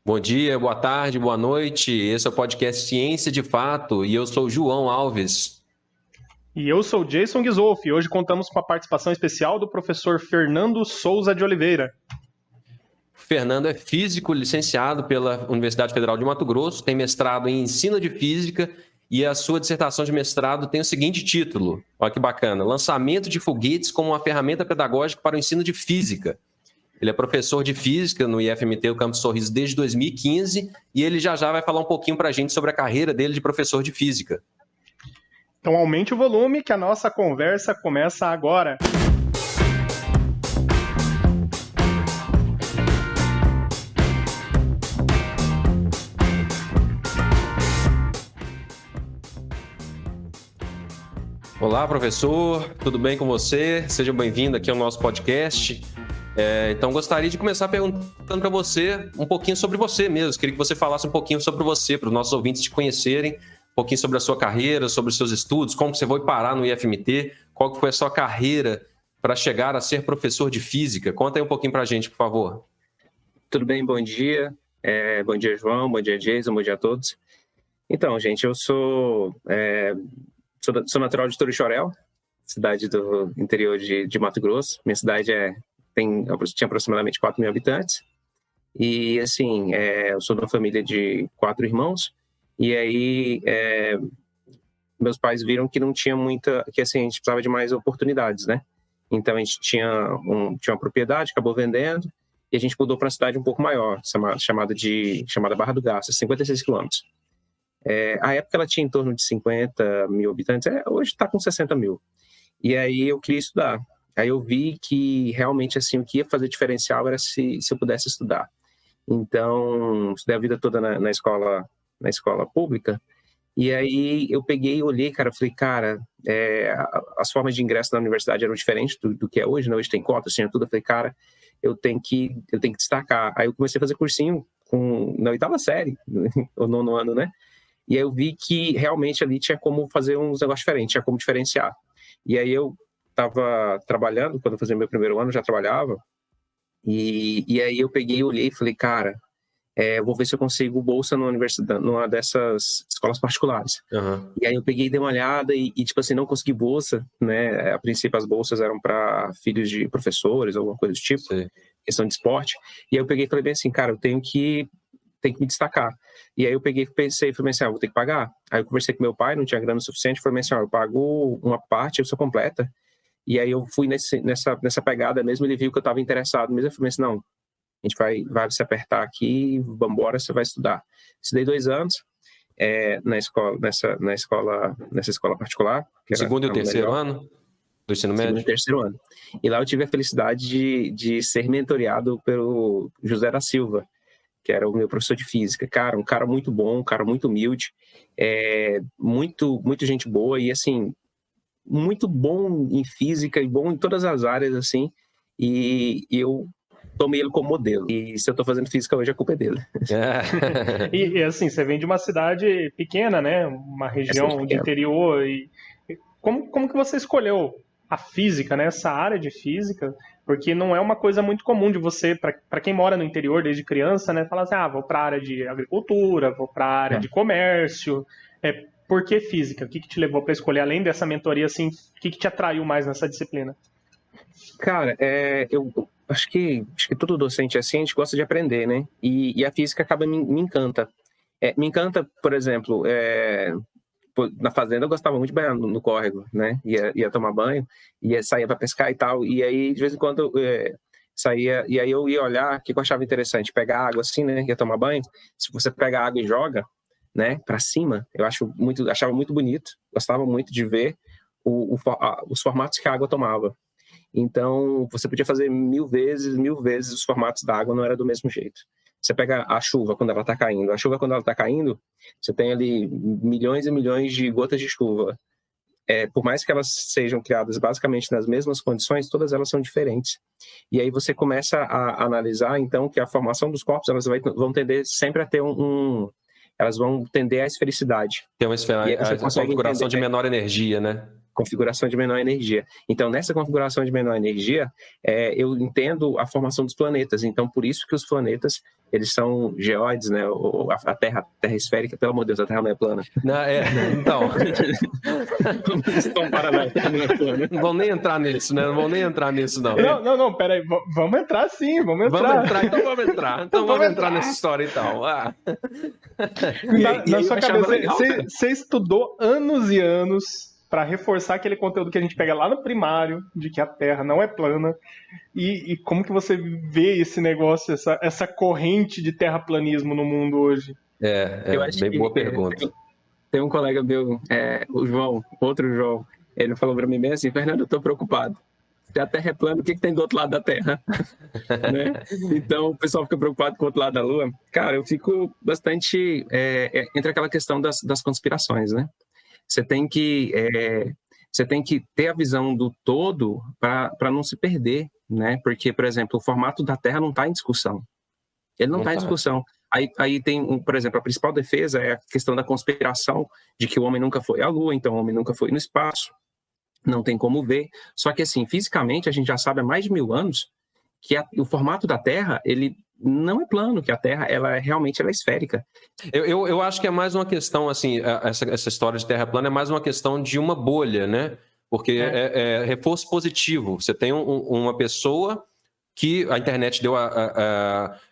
Bom dia, boa tarde, boa noite. Esse é o podcast Ciência de Fato e eu sou o João Alves. E eu sou o Jason Ghisolfi e hoje contamos com a participação especial do professor Fernando Souza de Oliveira. O Fernando é físico licenciado pela Universidade Federal de Mato Grosso, tem mestrado em ensino de física e a sua dissertação de mestrado tem o seguinte título, olha que bacana, Lançamento de foguetes como uma ferramenta pedagógica para o ensino de física. Ele é professor de física no IFMT, o Campus Sorriso, desde 2015 e ele já vai falar um pouquinho para a gente sobre a carreira dele de professor de física. Então aumente o volume que a nossa conversa começa agora. Olá, professor, tudo bem com você? Seja bem-vindo aqui ao nosso podcast. Então, gostaria de começar perguntando para você um pouquinho sobre você mesmo. Queria que você falasse um pouquinho sobre você, para os nossos ouvintes te conhecerem, um pouquinho sobre a sua carreira, sobre os seus estudos, como você foi parar no IFMT, qual que foi a sua carreira para chegar a ser professor de física. Conta aí um pouquinho para a gente, por favor. Tudo bem, bom dia. Bom dia, João, bom dia, Jason, bom dia a todos. Então, gente, eu sou natural de Torixoréu, cidade do interior de Mato Grosso. Minha cidade tinha aproximadamente 4 mil habitantes. E, assim, eu sou de uma família de 4 irmãos. E aí, meus pais viram que não tinha que assim, a gente precisava de mais oportunidades, né? Então, a gente tinha uma propriedade, acabou vendendo, e a gente mudou para uma cidade um pouco maior, chamada Barra do Garça, 56 quilômetros. A época ela tinha em torno de 50 mil habitantes, hoje está com 60 mil. E aí eu queria estudar. Aí eu vi que realmente assim, o que ia fazer diferencial era se eu pudesse estudar. Então, estudei a vida toda na escola pública. E aí eu peguei e olhei, cara, falei, cara, as formas de ingresso na universidade eram diferentes do que é hoje, né? Hoje tem cotas, tinha tudo. Eu falei, cara, eu tenho que destacar. Aí eu comecei a fazer cursinho na 8ª série, ou 9º ano, né? E aí eu vi que realmente ali tinha como fazer uns negócios diferentes, tinha como diferenciar. E aí eu estava trabalhando, quando eu fazia meu primeiro ano, eu já trabalhava. E aí eu peguei, olhei e falei, cara, vou ver se eu consigo bolsa na universidade, numa dessas escolas particulares. Uhum. E aí eu peguei, dei uma olhada e tipo assim, não consegui bolsa, né? A princípio as bolsas eram para filhos de professores, alguma coisa do tipo, Sim. Questão de esporte. E aí eu peguei e falei bem assim, cara, eu tenho que me destacar. E aí eu peguei e pensei, falei assim, vou ter que pagar. Aí eu conversei com meu pai, não tinha grana suficiente, falei assim, eu pago uma parte, eu sou completa. E aí eu fui nessa pegada mesmo, ele viu que eu estava interessado, mesmo eu falei assim, não, a gente vai se apertar aqui, vamos embora, você vai estudar. Estudei 2 anos nessa escola particular. O segundo e o terceiro ano do ensino médio? Segundo e terceiro ano. E lá eu tive a felicidade de ser mentoreado pelo José da Silva, que era o meu professor de física. Cara, um cara muito bom, um cara muito humilde, muito gente boa e, assim, muito bom em física e bom em todas as áreas, assim, e eu tomei ele como modelo. E se eu tô fazendo física hoje, a culpa é dele. E assim, você vem de uma cidade pequena, né? Uma região de interior. E como que você escolheu a física, né? Essa área de física? Porque não é uma coisa muito comum de você, para quem mora no interior desde criança, né? Falar assim, vou para a área de agricultura, vou para a área de comércio. Por que física? O que te levou para escolher, além dessa mentoria, assim, o que te atraiu mais nessa disciplina? Cara, eu acho que todo docente assim, a gente gosta de aprender, né? E a física acaba me encanta. Me encanta, por exemplo, na fazenda eu gostava muito de banhar no córrego, né? Ia tomar banho, saía para pescar e tal. E aí, de vez em quando, saía, e aí eu ia olhar, o que eu achava interessante, pegar água assim, né? Ia tomar banho. Se você pega água e joga, né, para cima, eu achava muito bonito, gostava muito de ver os formatos que a água tomava. Então, você podia fazer 1000 vezes os formatos da água, não era do mesmo jeito. Você pega a chuva quando ela está caindo. A chuva, quando ela está caindo, você tem ali milhões e milhões de gotas de chuva. Por mais que elas sejam criadas basicamente nas mesmas condições, todas elas são diferentes. E aí você começa a analisar, então, que a formação dos corpos, elas vão tender sempre a ter elas vão tender à esfericidade. Tem a configuração de menor energia, né? configuração de menor energia. Então, nessa configuração de menor energia, eu entendo a formação dos planetas. Então, por isso que os planetas, eles são geóides, né? A Terra esférica, pelo amor de Deus, a Terra não é plana. Então... não é plana. Não vão nem entrar nisso, né? Não vão nem entrar nisso, não. Não, peraí. Vamos entrar sim, vamos entrar. Então vamos entrar nessa história, então. Na sua cabeça, você estudou anos e anos para reforçar aquele conteúdo que a gente pega lá no primário, de que a Terra não é plana, e como que você vê esse negócio, essa corrente de terraplanismo no mundo hoje? Eu acho bem boa pergunta. Tem um colega meu, o João, outro João, ele falou para mim bem assim: Fernando, eu estou preocupado. Se a Terra é plana, o que tem do outro lado da Terra? Né? Então, o pessoal fica preocupado com o outro lado da Lua. Cara, eu fico bastante entre aquela questão das conspirações, né? Você tem que ter a visão do todo para não se perder, né? Porque, por exemplo, o formato da Terra não está em discussão. Ele não está em discussão. Aí tem, por exemplo, a principal defesa é a questão da conspiração de que o homem nunca foi à Lua, então o homem nunca foi no espaço, não tem como ver. Só que, assim, fisicamente, a gente já sabe há mais de 1000 anos que o formato da Terra, ele não é plano, que a Terra, realmente é esférica. Eu acho que é mais uma questão, assim, essa história de Terra plana é mais uma questão de uma bolha, né? Porque é reforço positivo. Você tem uma pessoa que a internet deu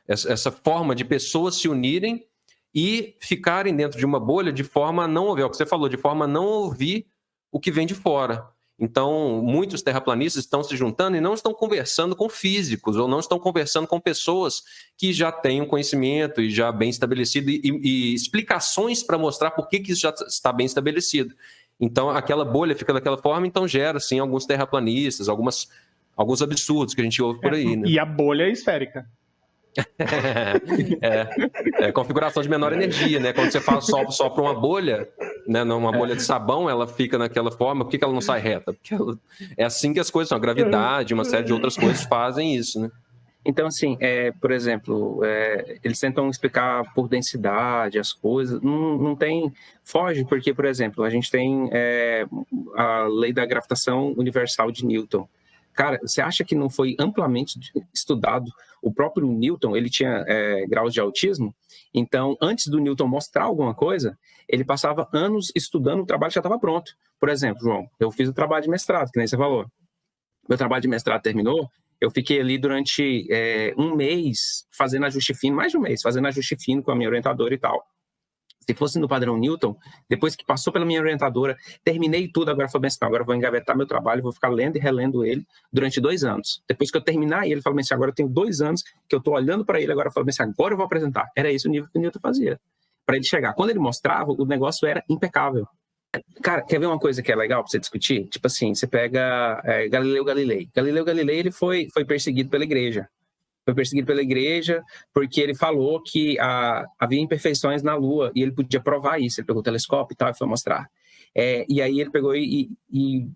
essa forma de pessoas se unirem e ficarem dentro de uma bolha de forma a não ouvir, é o que você falou, de forma a não ouvir o que vem de fora. Então, muitos terraplanistas estão se juntando e não estão conversando com físicos, ou não estão conversando com pessoas que já têm um conhecimento e já bem estabelecido e explicações para mostrar por que isso já está bem estabelecido. Então, aquela bolha fica daquela forma, então gera, sim, alguns terraplanistas, alguns absurdos que a gente ouve por aí. Né? E a bolha é esférica. Configuração de menor energia, né? Quando você só para uma bolha, né, numa bolha de sabão, ela fica naquela forma. Por que ela não sai reta? Porque é assim que as coisas são. A gravidade, uma série de outras coisas fazem isso, né? Então, assim, por exemplo, eles tentam explicar por densidade as coisas, não tem, foge, porque, por exemplo, a gente tem a lei da gravitação universal de Newton. Cara, você acha que não foi amplamente estudado? O próprio Newton, ele tinha graus de autismo, então, antes do Newton mostrar alguma coisa, ele passava anos estudando o trabalho que já estava pronto. Por exemplo, João, eu fiz o trabalho de mestrado, que nem você falou. Meu trabalho de mestrado terminou, eu fiquei ali durante um mês fazendo ajuste fino, mais de um mês, fazendo ajuste fino com a minha orientadora e tal. Se fosse no padrão Newton, depois que passou pela minha orientadora, terminei tudo, agora falei assim, agora eu vou engavetar meu trabalho, vou ficar lendo e relendo ele durante 2 anos. Depois que eu terminar ele, falei assim, agora eu tenho 2 anos que eu estou olhando para ele, agora eu falei assim, agora eu vou apresentar. Era esse o nível que o Newton fazia, para ele chegar. Quando ele mostrava, o negócio era impecável. Cara, quer ver uma coisa que é legal para você discutir? Tipo assim, você pega Galileu Galilei. Galileu Galilei, ele foi perseguido pela igreja. Foi perseguido pela igreja porque ele falou que havia imperfeições na Lua e ele podia provar isso. Ele pegou o telescópio e tal e foi mostrar. E aí ele pegou e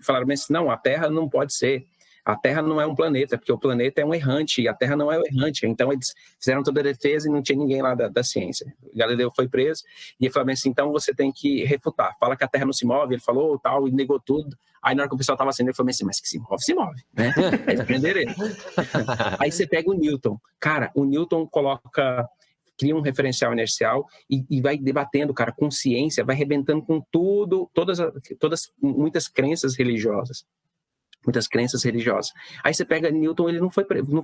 falaram assim, não, a Terra não pode ser. A Terra não é um planeta, porque o planeta é um errante e a Terra não é um errante. Então eles fizeram toda a defesa e não tinha ninguém lá da ciência. Galileu foi preso e ele falou assim, então você tem que refutar. Fala que a Terra não se move. Ele falou tal e negou tudo. Aí na hora que o pessoal estava assim, ele falou assim, mas que se move, né? Aí prenderam ele. Aí você pega o Newton. Cara, o Newton cria um referencial inercial e vai debatendo, cara, com ciência, vai arrebentando com tudo, muitas crenças religiosas. Aí você pega Newton, ele não foi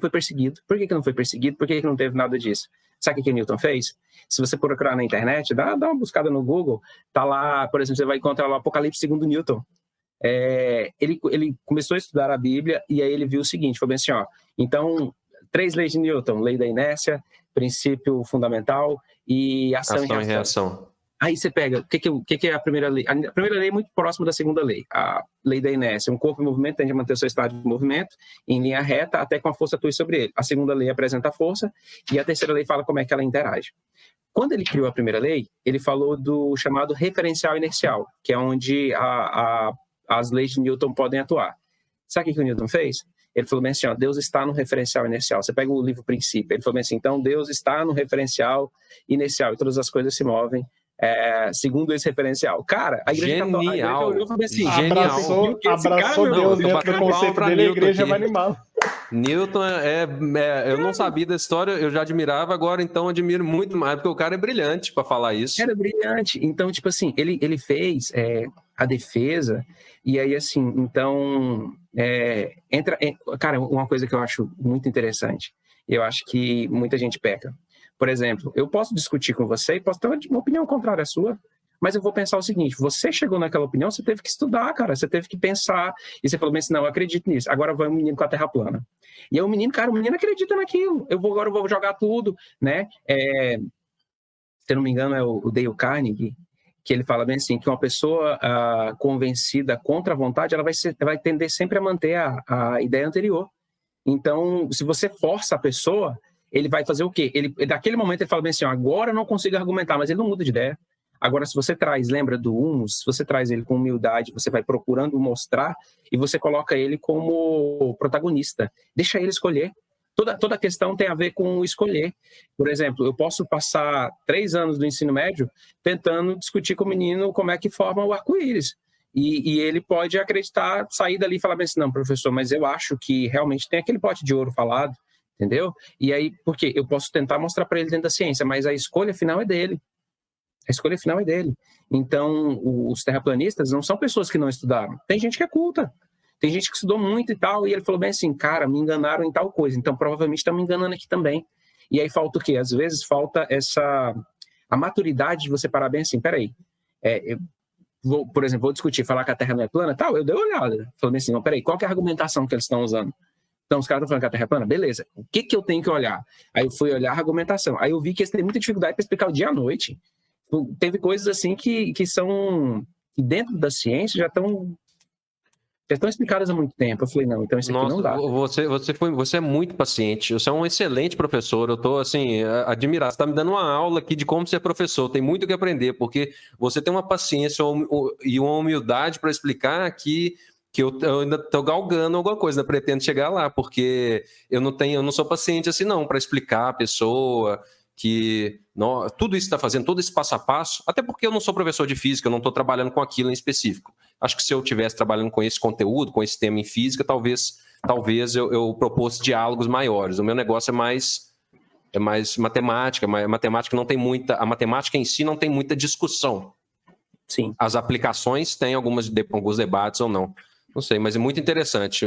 perseguido. Por que não foi perseguido? Por que não teve nada disso? Sabe o que Newton fez? Se você procurar na internet, dá uma buscada no Google, tá lá, por exemplo, você vai encontrar lá o Apocalipse segundo Newton. Ele começou a estudar a Bíblia e aí ele viu o seguinte, foi bem assim, ó, então, 3 leis de Newton, lei da inércia, princípio fundamental e ação e reação. Aí você pega, o que é a primeira lei? A primeira lei é muito próxima da segunda lei. A lei da inércia, um corpo em movimento tende a manter o seu estado de movimento em linha reta até que uma força atue sobre ele. A segunda lei apresenta a força e a terceira lei fala como é que ela interage. Quando ele criou a primeira lei, ele falou do chamado referencial inercial, que é onde as leis de Newton podem atuar. Sabe o que o Newton fez? Ele falou bem assim, ó, Deus está no referencial inercial. Você pega o livro Princípio, ele falou bem assim, então Deus está no referencial inercial e todas as coisas se movem segundo esse referencial. Cara, a igreja Genial. olhou e falou assim, abraçou Deus dentro do conceito dele, a igreja vai animá-lo. Newton eu não sabia da história, eu já admirava, agora então admiro muito mais, porque o cara é brilhante para falar isso. Era brilhante. Então, tipo assim, ele fez a defesa, e aí assim, então, cara, uma coisa que eu acho muito interessante, eu acho que muita gente peca. Por exemplo, eu posso discutir com você e posso ter uma opinião contrária à sua, mas eu vou pensar o seguinte, você chegou naquela opinião, você teve que estudar, cara, você teve que pensar, e você falou bem assim, não, eu acredito nisso, agora vai um menino com a terra plana. E aí o menino acredita naquilo, agora eu vou jogar tudo, né? Se eu não me engano, é o Dale Carnegie, que ele fala bem assim, que uma pessoa convencida contra a vontade, ela vai tender sempre a manter a ideia anterior. Então, se você força a pessoa, ele vai fazer o quê? Daquele momento ele fala bem assim, agora eu não consigo argumentar, mas ele não muda de ideia. Agora, se você lembra do humus, se você traz ele com humildade, você vai procurando mostrar e você coloca ele como protagonista. Deixa ele escolher. Toda a questão tem a ver com escolher. Por exemplo, eu posso passar 3 anos do ensino médio tentando discutir com o menino como é que forma o arco-íris. E ele pode acreditar, sair dali e falar bem assim, não, professor, mas eu acho que realmente tem aquele pote de ouro falado, entendeu? E aí, por quê? Eu posso tentar mostrar para ele dentro da ciência, mas a escolha final é dele. A escolha final é dele. Então, os terraplanistas não são pessoas que não estudaram. Tem gente que é culta. Tem gente que estudou muito e tal, e ele falou bem assim, cara, me enganaram em tal coisa, então provavelmente estão me enganando aqui também. E aí falta o quê? Às vezes falta a maturidade de você parar bem assim, peraí, por exemplo, vou discutir, falar que a Terra não é plana, tal, eu dei uma olhada, falei bem assim, não, peraí, qual que é a argumentação que eles estão usando? Então, os caras estão falando que a Terra é plana, beleza, o que eu tenho que olhar? Aí eu fui olhar a argumentação, aí eu vi que eles têm muita dificuldade para explicar o dia à noite. Teve coisas assim que são, que dentro da ciência já estão explicadas há muito tempo. Eu falei, não, então isso aqui não dá. Você é muito paciente, você é um excelente professor, eu estou assim, admirado, você está me dando uma aula aqui de como ser professor, tem muito o que aprender, porque você tem uma paciência e uma humildade para explicar que eu ainda estou galgando alguma coisa, ainda pretendo chegar lá, porque eu não sou paciente assim não, para explicar a pessoa que tudo isso está fazendo, todo esse passo a passo, até porque eu não sou professor de física, eu não estou trabalhando com aquilo em específico. Acho que se eu estivesse trabalhando com esse conteúdo, com esse tema em física, talvez eu propôsse diálogos maiores. O meu negócio é mais matemática, matemática não tem muita, a matemática em si não tem muita discussão. Sim. As aplicações têm alguns debates ou não. Não sei, mas é muito interessante.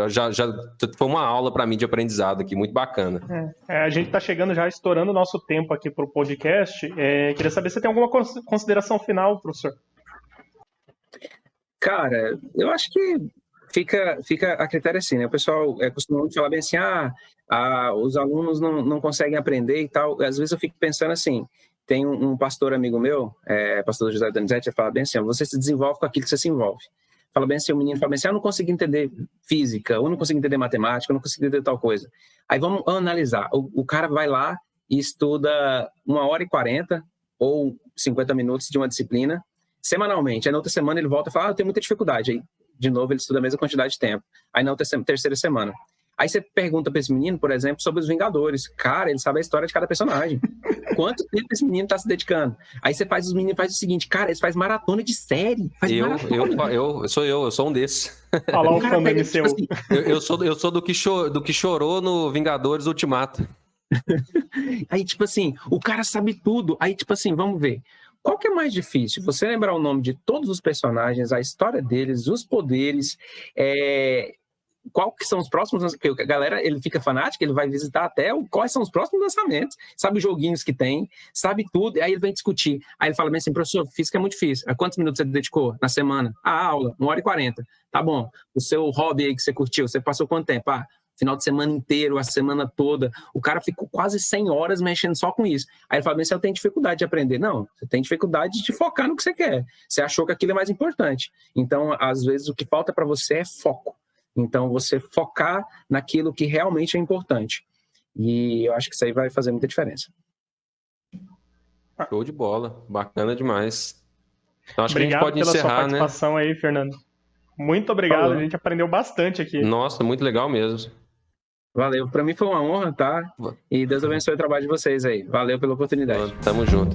Já foi uma aula para mim de aprendizado aqui, muito bacana. A gente está chegando já, estourando o nosso tempo aqui para o podcast. Queria saber se tem alguma consideração final, professor. Cara, eu acho que fica a critério assim, né? O pessoal costuma falar bem assim, os alunos não conseguem aprender e tal. Às vezes eu fico pensando assim, tem um pastor amigo meu, pastor José Donizete, ele fala bem assim, você se desenvolve com aquilo que você se envolve. Fala bem assim, o menino fala bem assim, eu não consigo entender física, eu não consigo entender matemática, eu não consigo entender tal coisa. Aí vamos analisar, o cara vai lá e estuda 1h40 ou 50 minutos de uma disciplina, semanalmente. Aí na outra semana ele volta e fala, eu tenho muita dificuldade. Aí, de novo, ele estuda a mesma quantidade de tempo. Aí na outra terceira semana. Aí você pergunta para esse menino, por exemplo, sobre os Vingadores. Cara, ele sabe a história de cada personagem. Quanto tempo esse menino está se dedicando? Aí os meninos fazem o seguinte, cara, eles fazem maratona de série. Eu sou um desses. Olha lá o fã do MCU. Assim, eu sou do que chorou no Vingadores Ultimato. Aí, tipo assim, o cara sabe tudo. Aí, tipo assim, vamos ver. Qual que é mais difícil? Você lembrar o nome de todos os personagens, a história deles, os poderes, qual que são os próximos, porque a galera, ele fica fanático, ele vai visitar até quais são os próximos lançamentos, sabe os joguinhos que tem, sabe tudo, aí ele vem discutir. Aí ele fala bem assim, professor, física é muito difícil. A quantos minutos você dedicou na semana? A aula, 1h40. Tá bom. O seu hobby aí que você curtiu, você passou quanto tempo? Final de semana inteiro, a semana toda. O cara ficou quase 100 horas mexendo só com isso. Aí ele fala, mas você tem dificuldade de aprender. Não, você tem dificuldade de focar no que você quer. Você achou que aquilo é mais importante. Então, às vezes, o que falta para você é foco. Então, você focar naquilo que realmente é importante. E eu acho que isso aí vai fazer muita diferença. Show de bola. Bacana demais. Então, acho obrigado que a gente pode pela encerrar, sua participação aí, Fernando. Muito obrigado, a gente aprendeu bastante aqui. Nossa, muito legal mesmo. Valeu, para mim foi uma honra, tá? E Deus abençoe o trabalho de vocês aí. Valeu pela oportunidade. Tamo junto.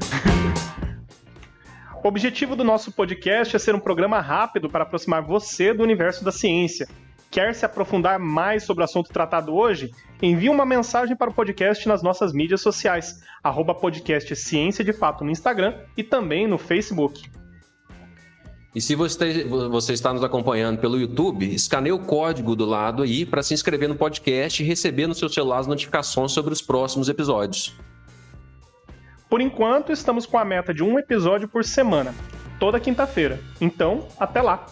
O objetivo do nosso podcast é ser um programa rápido para aproximar você do universo da ciência. Quer se aprofundar mais sobre o assunto tratado hoje? Envie uma mensagem para o podcast nas nossas mídias sociais, @podcast Ciência de Fato no Instagram e também no Facebook. E se você está nos acompanhando pelo YouTube, escaneie o código do lado aí para se inscrever no podcast e receber no seu celular as notificações sobre os próximos episódios. Por enquanto, estamos com a meta de um episódio por semana, toda quinta-feira. Então, até lá!